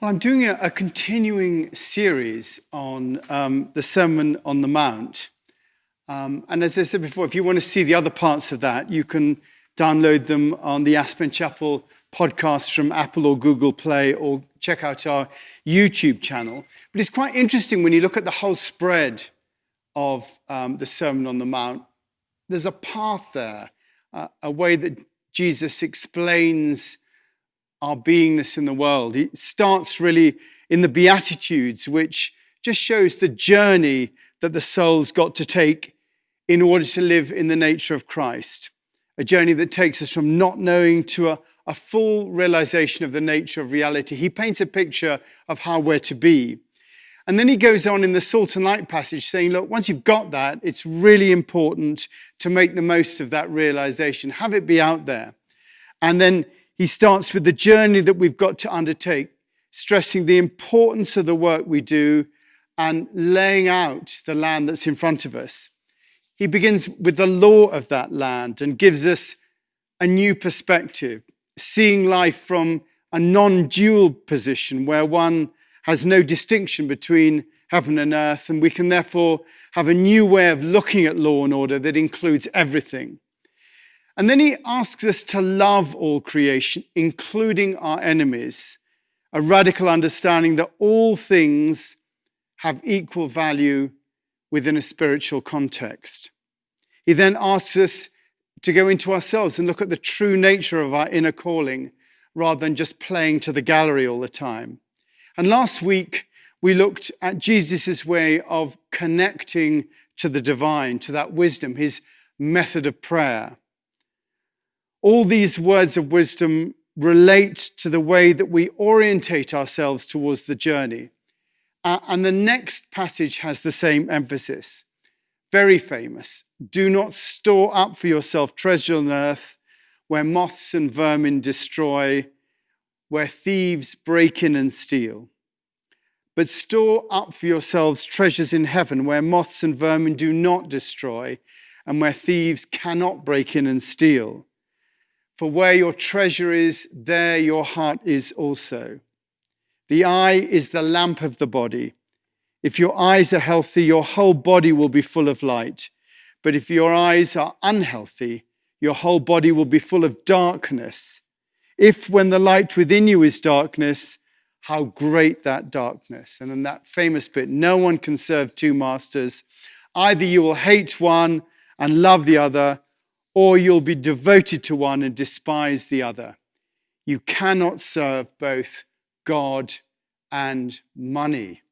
Well, I'm doing a continuing series on the Sermon on the Mount. And as I said before, if you want to see the other parts of that, you can download them on the Aspen Chapel podcast from Apple or Google Play, or check out our YouTube channel. But it's quite interesting when you look at the whole spread of the Sermon on the Mount. There's a path there, a way that Jesus explains our beingness in the world. It starts really in the Beatitudes, which just shows the journey that the soul's got to take in order to live in the nature of Christ. A journey that takes us from not knowing to a full realization of the nature of reality. He paints a picture of how we're to be. And then he goes on in the Salt and Light passage saying, look, once you've got that, it's really important to make the most of that realization. Have it be out there. And then he starts with the journey that we've got to undertake, stressing the importance of the work we do and laying out the land that's in front of us. He begins with the law of that land and gives us a new perspective, seeing life from a non-dual position where one has no distinction between heaven and earth, and we can therefore have a new way of looking at law and order that includes everything. And then he asks us to love all creation, including our enemies, a radical understanding that all things have equal value within a spiritual context. He then asks us to go into ourselves and look at the true nature of our inner calling, rather than just playing to the gallery all the time. And last week, we looked at Jesus' way of connecting to the divine, to that wisdom, his method of prayer. All these words of wisdom relate to the way that we orientate ourselves towards the journey. And the next passage has the same emphasis. Very famous. Do not store up for yourself treasure on earth where moths and vermin destroy, where thieves break in and steal. But store up for yourselves treasures in heaven where moths and vermin do not destroy and where thieves cannot break in and steal. For where your treasure is, there your heart is also. The eye is the lamp of the body. If your eyes are healthy, your whole body will be full of light. But if your eyes are unhealthy, your whole body will be full of darkness. If when the light within you is darkness, how great that darkness. And then that famous bit, no one can serve two masters. Either you will hate one and love the other, or you'll be devoted to one and despise the other. You cannot serve both God and money.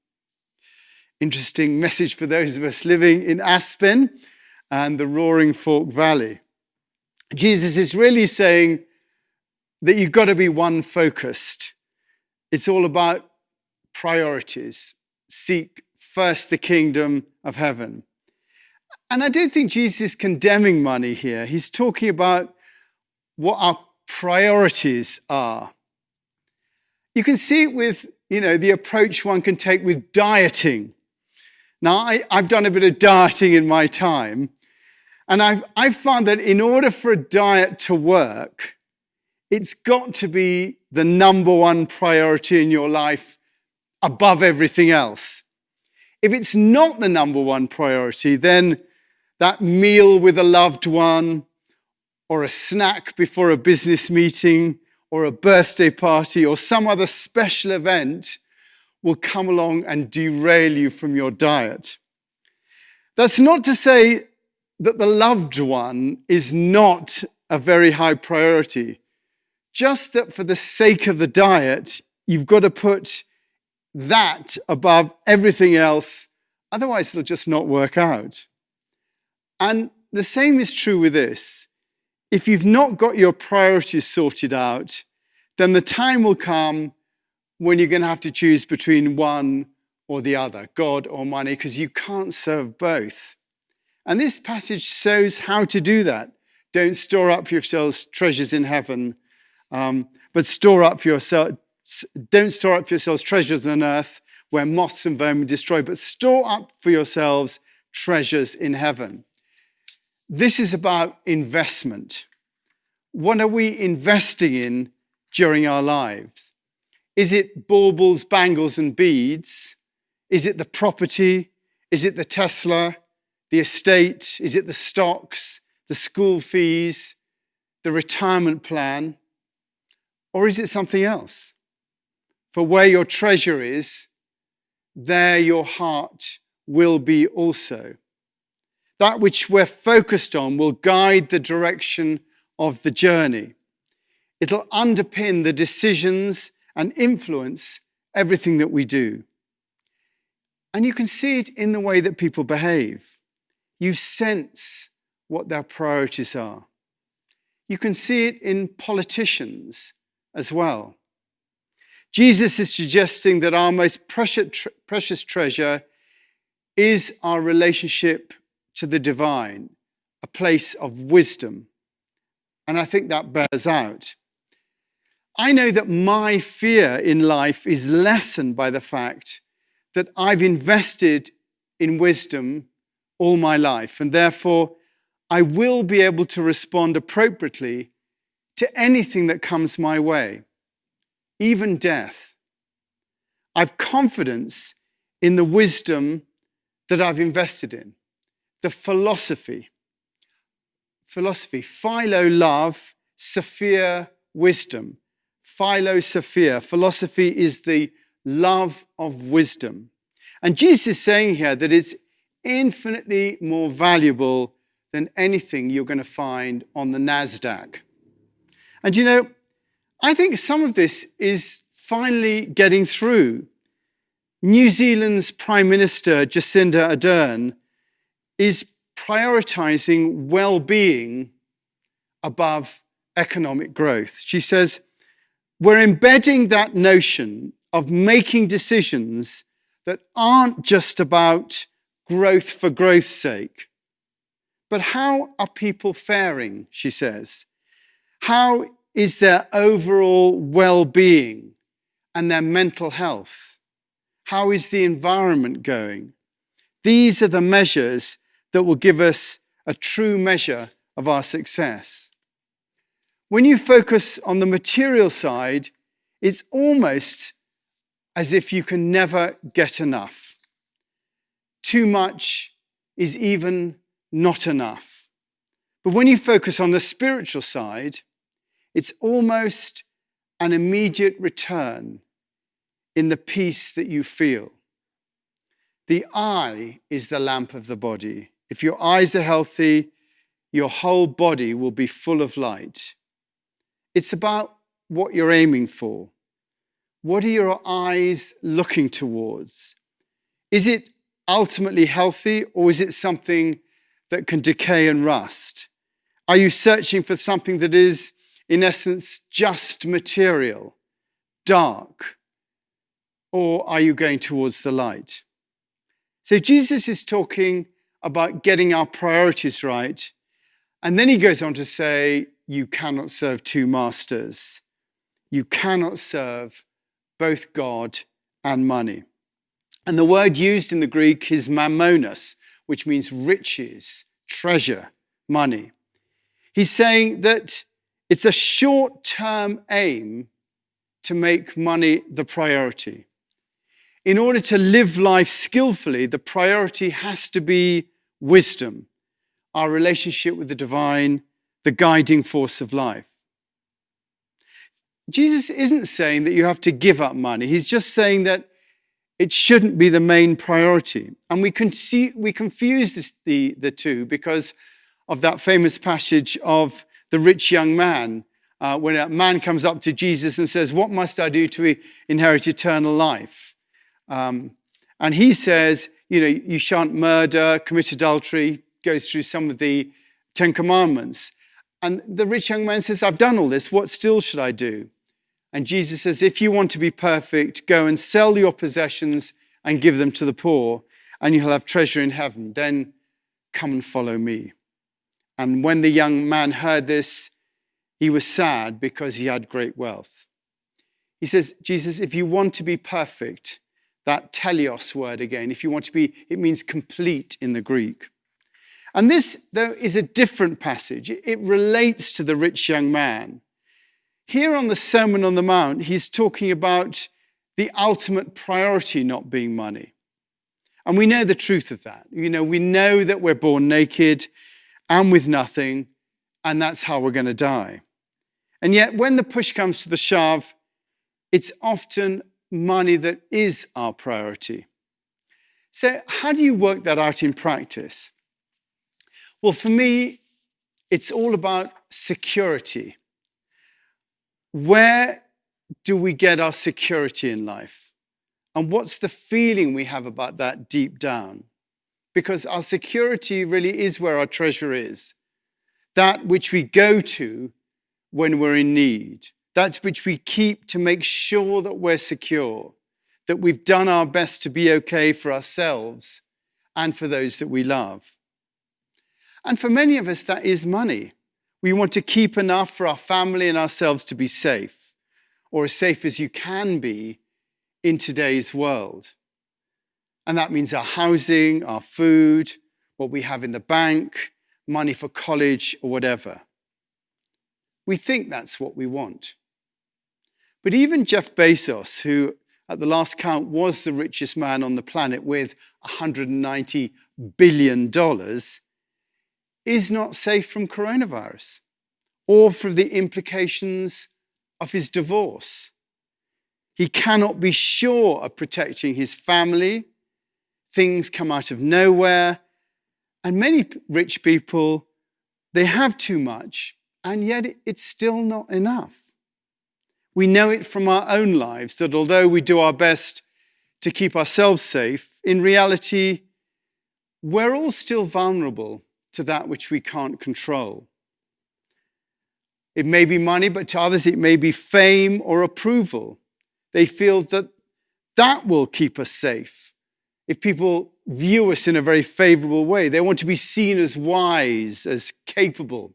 Interesting message for those of us living in Aspen and the Roaring Fork Valley. Jesus is really saying that you've got to be one focused. It's all about priorities. Seek first the kingdom of heaven. And I don't think Jesus is condemning money here. He's talking about what our priorities are. You can see it with, the approach one can take with dieting. Now, I've done a bit of dieting in my time, and I've found that in order for a diet to work, it's got to be the number one priority in your life above everything else. If it's not the number one priority, then that meal with a loved one, or a snack before a business meeting, or a birthday party, or some other special event will come along and derail you from your diet. That's not to say that the loved one is not a very high priority. Just that for the sake of the diet, you've got to put that above everything else. Otherwise, it'll just not work out. And the same is true with this. If you've not got your priorities sorted out, then the time will come when you're going to have to choose between one or the other, God or money, because you can't serve both. And this passage shows how to do that. Don't store up for yourselves treasures in heaven, but don't store up for yourselves treasures on earth where moths and vermin destroy, but store up for yourselves treasures in heaven. This is about investment. What are we investing in during our lives? Is it baubles, bangles, and beads? Is it the property? Is it the Tesla, the estate? Is it the stocks, the school fees, the retirement plan? Or is it something else? For where your treasure is, there your heart will be also. That which we're focused on will guide the direction of the journey. It'll underpin the decisions and influence everything that we do. And you can see it in the way that people behave. You sense what their priorities are. You can see it in politicians as well. Jesus is suggesting that our most precious treasure is our relationship to the divine, a place of wisdom. And I think that bears out. I know that my fear in life is lessened by the fact that I've invested in wisdom all my life, and therefore I will be able to respond appropriately to anything that comes my way, even death. I've confidence in the wisdom that I've invested in, the philosophy, Philo, love, Sophia, wisdom. Philo, Sophia, philosophy is the love of wisdom. And Jesus is saying here that it's infinitely more valuable than anything you're going to find on the NASDAQ. And you know, I think some of this is finally getting through. New Zealand's Prime Minister, Jacinda Ardern, is prioritizing well-being above economic growth. She says, we're embedding that notion of making decisions that aren't just about growth for growth's sake. But how are people faring, she says? How is their overall well-being and their mental health? How is the environment going? These are the measures that will give us a true measure of our success. When you focus on the material side, it's almost as if you can never get enough. Too much is even not enough. But when you focus on the spiritual side, it's almost an immediate return in the peace that you feel. The eye is the lamp of the body. If your eyes are healthy, your whole body will be full of light. It's about what you're aiming for. What are your eyes looking towards? Is it ultimately healthy, or is it something that can decay and rust? Are you searching for something that is, in essence, just material, dark? Or are you going towards the light? So Jesus is talking about getting our priorities right. And then he goes on to say, you cannot serve two masters. You cannot serve both God and money. And the word used in the Greek is mammonos, which means riches, treasure, money. He's saying that it's a short-term aim to make money the priority. In order to live life skillfully, the priority has to be wisdom, our relationship with the divine, the guiding force of life. Jesus isn't saying that you have to give up money. He's just saying that it shouldn't be the main priority. And we confuse the two because of that famous passage of the rich young man, when a man comes up to Jesus and says, what must I do to inherit eternal life? And he says, you shan't murder, commit adultery, goes through some of the 10 commandments. And the rich young man says, I've done all this, what still should I do? And Jesus says, if you want to be perfect, go and sell your possessions and give them to the poor, and you'll have treasure in heaven. Then come and follow me. And when the young man heard this, he was sad because he had great wealth. He says, Jesus, if you want to be perfect, that teleos word again, if you want to be, it means complete in the Greek. And this, though, is a different passage. It relates to the rich young man. Here on the Sermon on the Mount, he's talking about the ultimate priority not being money. And we know the truth of that. We know that we're born naked and with nothing, and that's how we're going to die. And yet, when the push comes to the shove, it's often money that is our priority. So how do you work that out in practice? Well, for me, it's all about security. Where do we get our security in life? And what's the feeling we have about that deep down? Because our security really is where our treasure is. That which we go to when we're in need. That which we keep to make sure that we're secure, that we've done our best to be okay for ourselves and for those that we love. And for many of us, that is money. We want to keep enough for our family and ourselves to be safe, or as safe as you can be in today's world. And that means our housing, our food, what we have in the bank, money for college or whatever. We think that's what we want. But even Jeff Bezos, who at the last count was the richest man on the planet with $190 billion, is not safe from coronavirus or from the implications of his divorce. He cannot be sure of protecting his family. Things come out of nowhere. And many rich people, they have too much, and yet it's still not enough. We know it from our own lives that although we do our best to keep ourselves safe, in reality, we're all still vulnerable to that which we can't control. It may be money, but to others it may be fame or approval. They feel that that will keep us safe. If people view us in a very favorable way, they want to be seen as wise, as capable,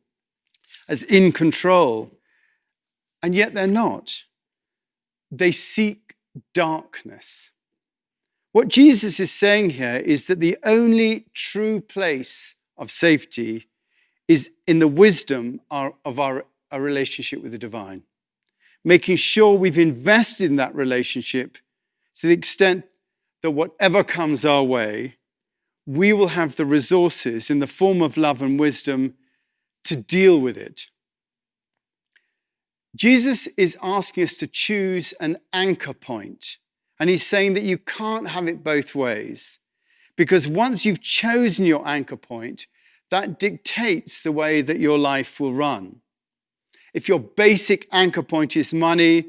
as in control. And yet they're not. They seek darkness. What Jesus is saying here is that the only true place of safety is in the wisdom of our relationship with the divine. Making sure we've invested in that relationship to the extent that whatever comes our way, we will have the resources in the form of love and wisdom to deal with it. Jesus is asking us to choose an anchor point. And he's saying that you can't have it both ways. Because once you've chosen your anchor point, that dictates the way that your life will run. If your basic anchor point is money,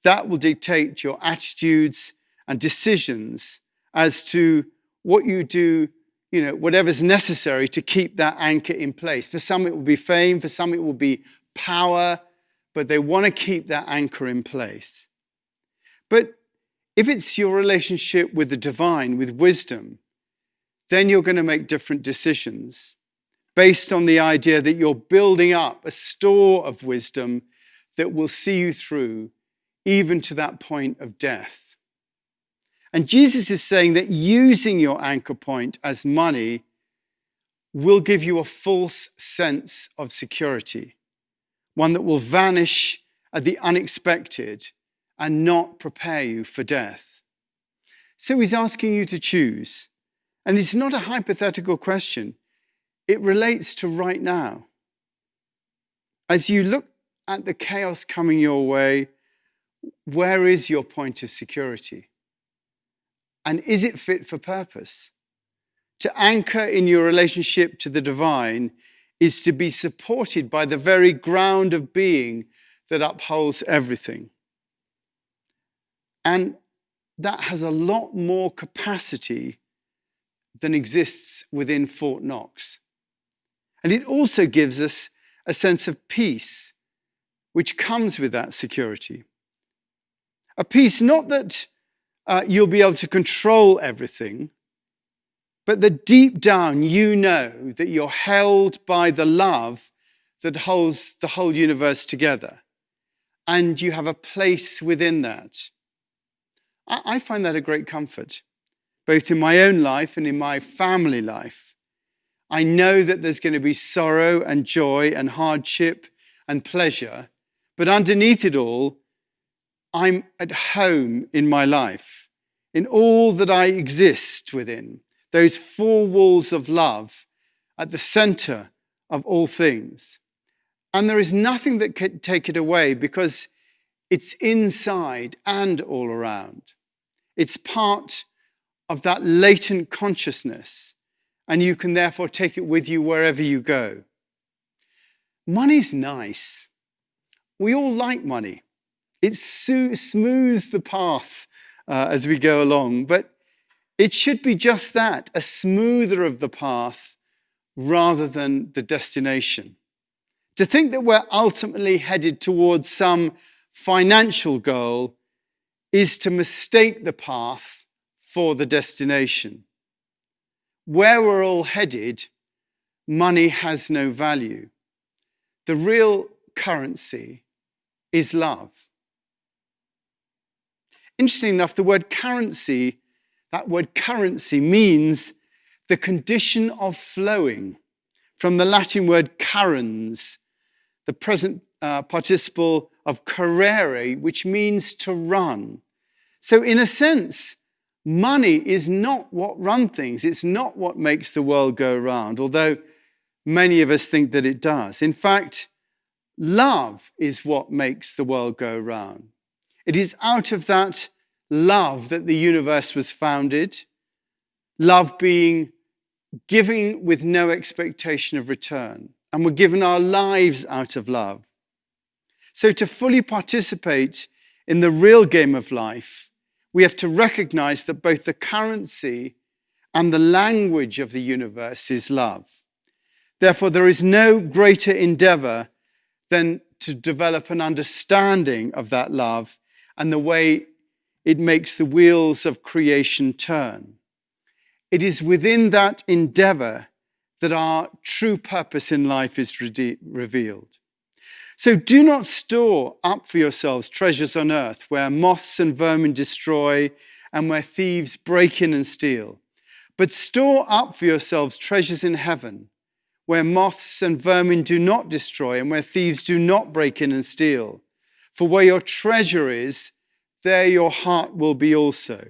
that will dictate your attitudes and decisions as to what you do, whatever's necessary to keep that anchor in place. For some, it will be fame. For some, it will be power. But they want to keep that anchor in place. But if it's your relationship with the divine, with wisdom, then you're going to make different decisions based on the idea that you're building up a store of wisdom that will see you through even to that point of death. And Jesus is saying that using your anchor point as money will give you a false sense of security, one that will vanish at the unexpected and not prepare you for death. So he's asking you to choose. And it's not a hypothetical question. It relates to right now. As you look at the chaos coming your way, where is your point of security? And is it fit for purpose? To anchor in your relationship to the divine is to be supported by the very ground of being that upholds everything. And that has a lot more capacity than exists within Fort Knox. And it also gives us a sense of peace, which comes with that security. A peace not that you'll be able to control everything, but that deep down you know that you're held by the love that holds the whole universe together. And you have a place within that. I find that a great comfort, both in my own life and in my family life. I know that there's going to be sorrow and joy and hardship and pleasure, But underneath it all, I'm at home in my life, in all that I exist within, those four walls of love at the center of all things. And there is nothing that can take it away because it's inside and all around. It's part of that latent consciousness, and you can therefore take it with you wherever you go. Money's nice. We all like money. It smooths the path as we go along, but it should be just that, a smoother of the path rather than the destination. To think that we're ultimately headed towards some financial goal is to mistake the path for the destination. Where we're all headed, money has no value. The real currency is love. Interesting enough, the word currency, that word currency means the condition of flowing, from the Latin word currens, the present participle of carere, which means to run. So in a sense, money is not what runs things. It's not what makes the world go round, although many of us think that it does. In fact, love is what makes the world go round. It is out of that love that the universe was founded, love being giving with no expectation of return. And we're given our lives out of love. So to fully participate in the real game of life, we have to recognize that both the currency and the language of the universe is love. Therefore, there is no greater endeavor than to develop an understanding of that love and the way it makes the wheels of creation turn. It is within that endeavor that our true purpose in life is revealed. So do not store up for yourselves treasures on earth where moths and vermin destroy and where thieves break in and steal. But store up for yourselves treasures in heaven where moths and vermin do not destroy and where thieves do not break in and steal. For where your treasure is, there your heart will be also.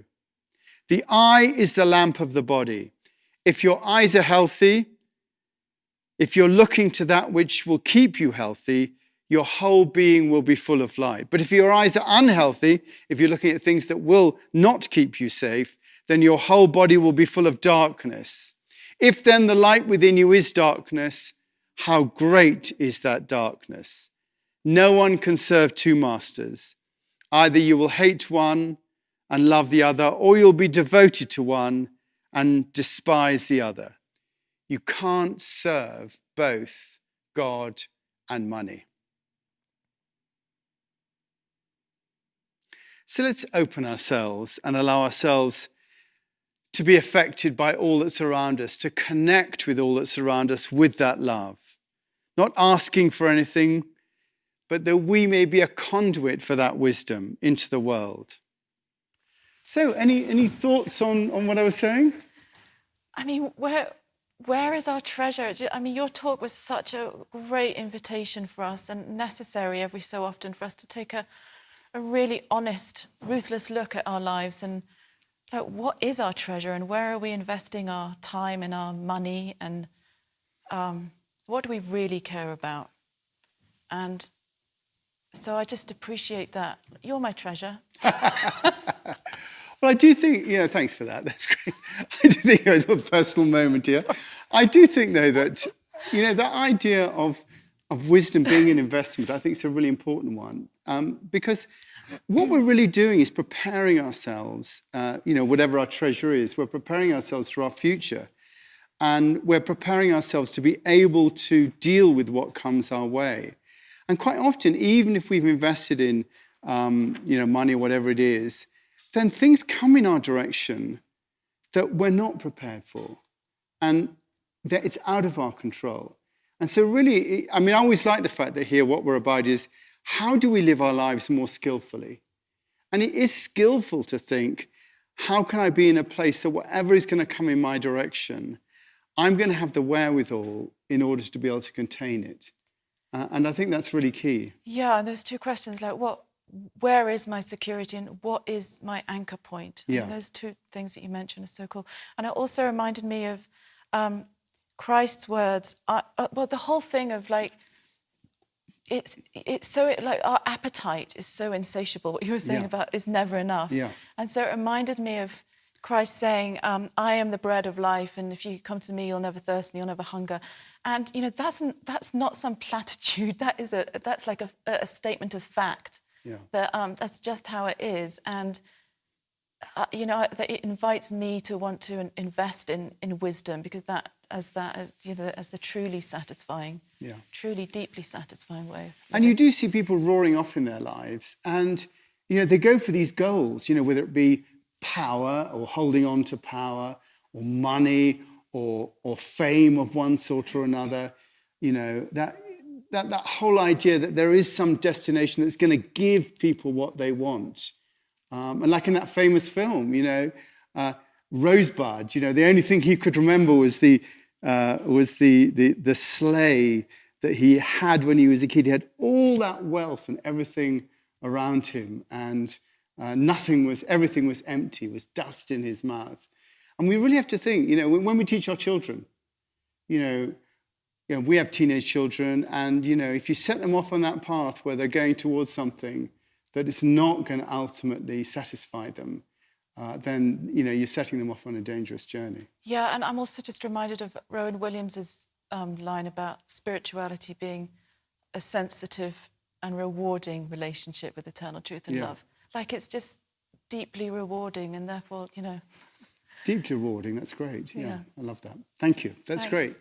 The eye is the lamp of the body. If your eyes are healthy, if you're looking to that which will keep you healthy, your whole being will be full of light. But if your eyes are unhealthy, if you're looking at things that will not keep you safe, then your whole body will be full of darkness. If then the light within you is darkness, how great is that darkness? No one can serve two masters. Either you will hate one and love the other, or you'll be devoted to one and despise the other. You can't serve both God and money. So let's open ourselves and allow ourselves to be affected by all that's around us, to connect with all that's around us with that love. Not asking for anything, but that we may be a conduit for that wisdom into the world. So any thoughts on what I was saying? I mean, where is our treasure? I mean, your talk was such a great invitation for us and necessary every so often for us to take a really honest, ruthless look at our lives and like, what is our treasure and where are we investing our time and our money and what do we really care about? And so I just appreciate that. You're my treasure. Well, I do think, thanks for that. That's great. I do think there's a personal moment here. Sorry. I do think, though, that, that idea of wisdom being an investment, I think is a really important one. Because what we're really doing is preparing ourselves, whatever our treasure is, we're preparing ourselves for our future. And we're preparing ourselves to be able to deal with what comes our way. And quite often, even if we've invested in, money or whatever it is, then things come in our direction that we're not prepared for. And that it's out of our control. And so really, I always like the fact that here what we're about is how do we live our lives more skillfully? And it is skillful to think, how can I be in a place that whatever is going to come in my direction, I'm going to have the wherewithal in order to be able to contain it. And I think that's really key. Yeah, and those two questions, like where is my security and what is my anchor point? I Yeah. mean, those two things that you mentioned are so cool. And it also reminded me of Christ's words. Well, the whole thing of like, it's so like our appetite is so insatiable. What you were saying Yeah. about is never enough. Yeah. And so it reminded me of Christ saying, I am the bread of life, and if you come to me, you'll never thirst and you'll never hunger. And you know, that's not some platitude. That's like a statement of fact. Yeah. That's just how it is. And you know, that it invites me to want to invest in wisdom, because as the truly satisfying, truly deeply satisfying way. And you do see people roaring off in their lives, and you know, they go for these goals, you know, whether it be power or holding on to power or money or fame of one sort or another. You know, that whole idea that there is some destination that's going to give people what they want. And like in that famous film, you know, Rosebud, you know, the only thing he could remember was the sleigh that he had when he was a kid. He had all that wealth and everything around him, and everything was empty, was dust in his mouth. And we really have to think, you know, when we teach our children, you know, we have teenage children, and, you know, if you set them off on that path where they're going towards something that is not going to ultimately satisfy them, then, you know, you're setting them off on a dangerous journey. Yeah, and I'm also just reminded of Rowan Williams's line about spirituality being a sensitive and rewarding relationship with eternal truth and love. Like, it's just deeply rewarding, and therefore, you know. Deeply rewarding, that's great. Yeah, I love that. Thank you. That's great.